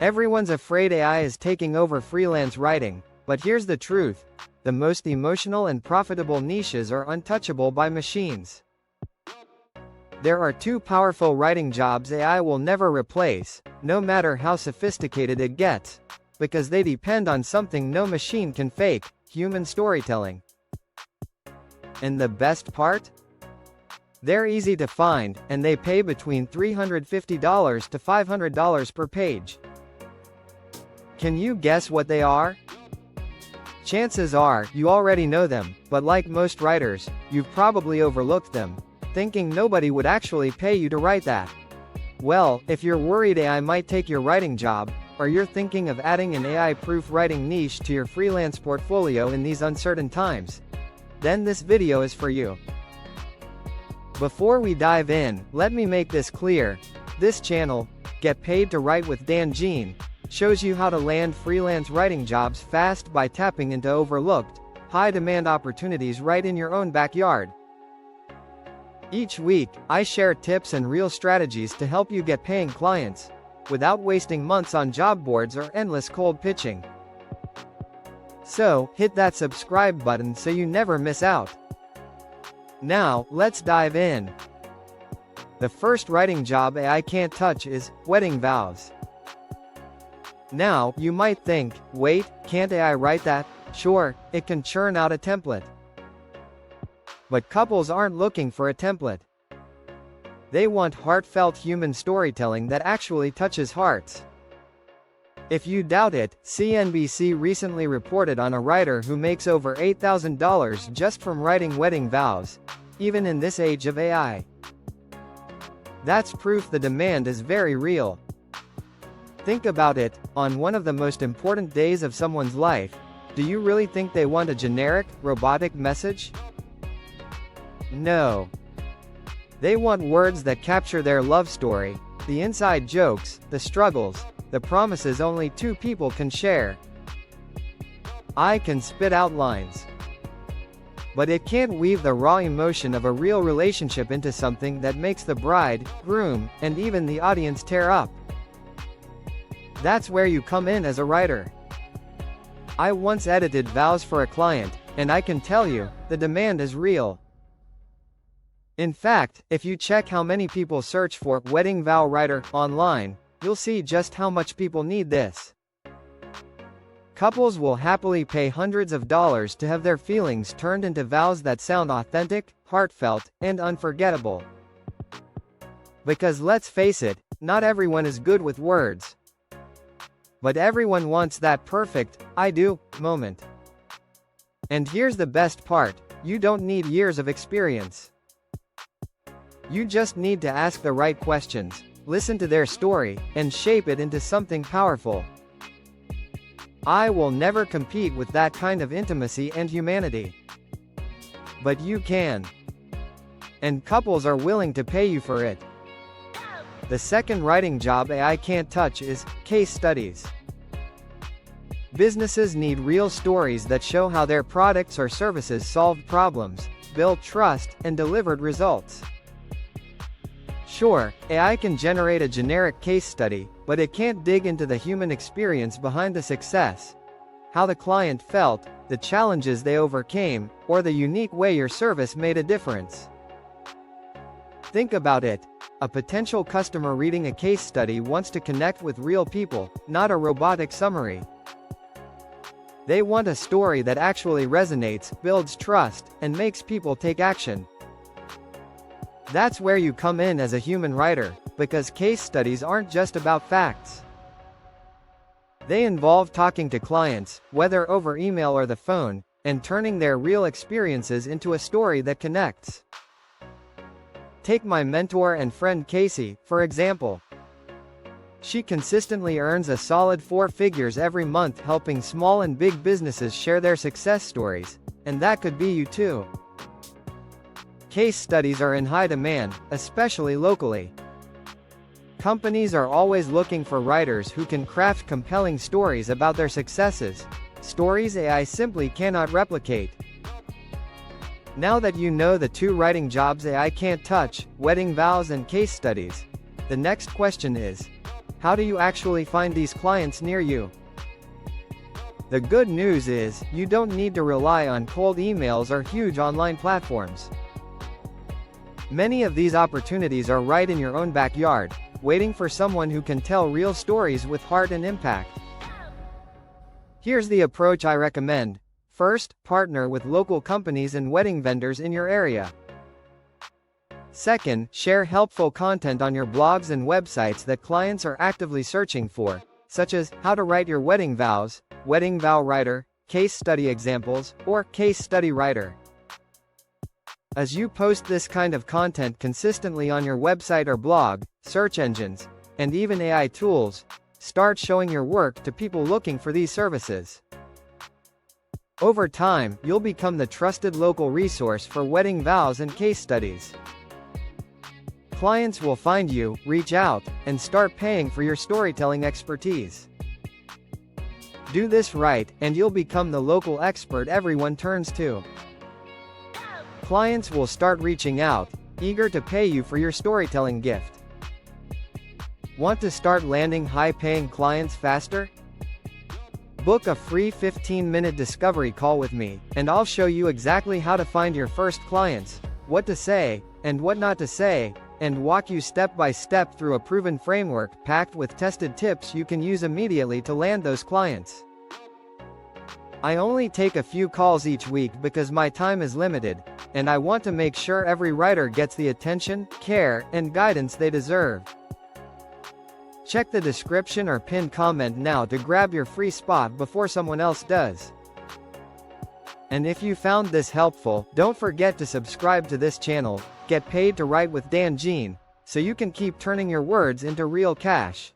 Everyone's afraid AI is taking over freelance writing, but here's the truth. The most emotional and profitable niches are untouchable by machines. There are two powerful writing jobs AI will never replace, no matter how sophisticated it gets, because they depend on something no machine can fake: human storytelling. And the best part? They're easy to find, and they pay between $350 to $500 per page. Can you guess what they are? Chances are, you already know them, but like most writers, you've probably overlooked them, thinking nobody would actually pay you to write that. Well, if you're worried AI might take your writing job, or you're thinking of adding an AI-proof writing niche to your freelance portfolio in these uncertain times, then this video is for you. Before we dive in, let me make this clear. This channel, Get Paid to Write with Dan Jean, shows you how to land freelance writing jobs fast by tapping into overlooked, high-demand opportunities right in your own backyard. Each week, I share tips and real strategies to help you get paying clients, without wasting months on job boards or endless cold pitching. So, hit that subscribe button so you never miss out. Now, let's dive in. The first writing job AI can't touch is wedding vows. Now, you might think, wait, can't AI write that? Sure, it can churn out a template. But couples aren't looking for a template. They want heartfelt human storytelling that actually touches hearts. If you doubt it, CNBC recently reported on a writer who makes over $8,000 just from writing wedding vows, even in this age of AI. That's proof the demand is very real. Think about it, on one of the most important days of someone's life, do you really think they want a generic, robotic message? No. They want words that capture their love story, the inside jokes, the struggles, the promises only two people can share. I can spit out lines, but it can't weave the raw emotion of a real relationship into something that makes the bride, groom, and even the audience tear up. That's where you come in as a writer. I once edited vows for a client, and I can tell you, the demand is real. In fact, if you check how many people search for wedding vow writer online, you'll see just how much people need this. Couples will happily pay hundreds of dollars to have their feelings turned into vows that sound authentic, heartfelt, and unforgettable. Because let's face it, not everyone is good with words. But everyone wants that perfect, I do, moment. And here's the best part, you don't need years of experience. You just need to ask the right questions, listen to their story, and shape it into something powerful. I will never compete with that kind of intimacy and humanity. But you can. And couples are willing to pay you for it. The second writing job AI can't touch is case studies. Businesses need real stories that show how their products or services solved problems, built trust, and delivered results. Sure, AI can generate a generic case study, but it can't dig into the human experience behind the success. How the client felt, the challenges they overcame, or the unique way your service made a difference. Think about it. A potential customer reading a case study wants to connect with real people, not a robotic summary. They want a story that actually resonates, builds trust, and makes people take action. That's where you come in as a human writer, because case studies aren't just about facts. They involve talking to clients, whether over email or the phone, and turning their real experiences into a story that connects. Take my mentor and friend Casey, for example. She consistently earns a solid 4 figures every month helping small and big businesses share their success stories, and that could be you too. Case studies are in high demand, especially locally. Companies are always looking for writers who can craft compelling stories about their successes, stories AI simply cannot replicate. Now that you know the 2 writing jobs AI can't touch, wedding vows and case studies, the next question is, how do you actually find these clients near you? The good news is, you don't need to rely on cold emails or huge online platforms. Many of these opportunities are right in your own backyard, waiting for someone who can tell real stories with heart and impact. Here's the approach I recommend. First, partner with local companies and wedding vendors in your area. Second, share helpful content on your blogs and websites that clients are actively searching for, such as how to write your wedding vows, wedding vow writer, case study examples, or case study writer. As you post this kind of content consistently on your website or blog, search engines, and even AI tools, start showing your work to people looking for these services. Over time, you'll become the trusted local resource for wedding vows and case studies. Clients will find you, reach out, and start paying for your storytelling expertise. Do this right, and you'll become the local expert everyone turns to. Clients will start reaching out, eager to pay you for your storytelling gift. Want to start landing high-paying clients faster? Book a free 15-minute discovery call with me, and I'll show you exactly how to find your first clients, what to say, and what not to say, and walk you step by step through a proven framework packed with tested tips you can use immediately to land those clients. I only take a few calls each week because my time is limited, and I want to make sure every writer gets the attention, care, and guidance they deserve. Check the description or pinned comment now to grab your free spot before someone else does. And if you found this helpful, don't forget to subscribe to this channel, Get Paid to Write with Dan Jean, so you can keep turning your words into real cash.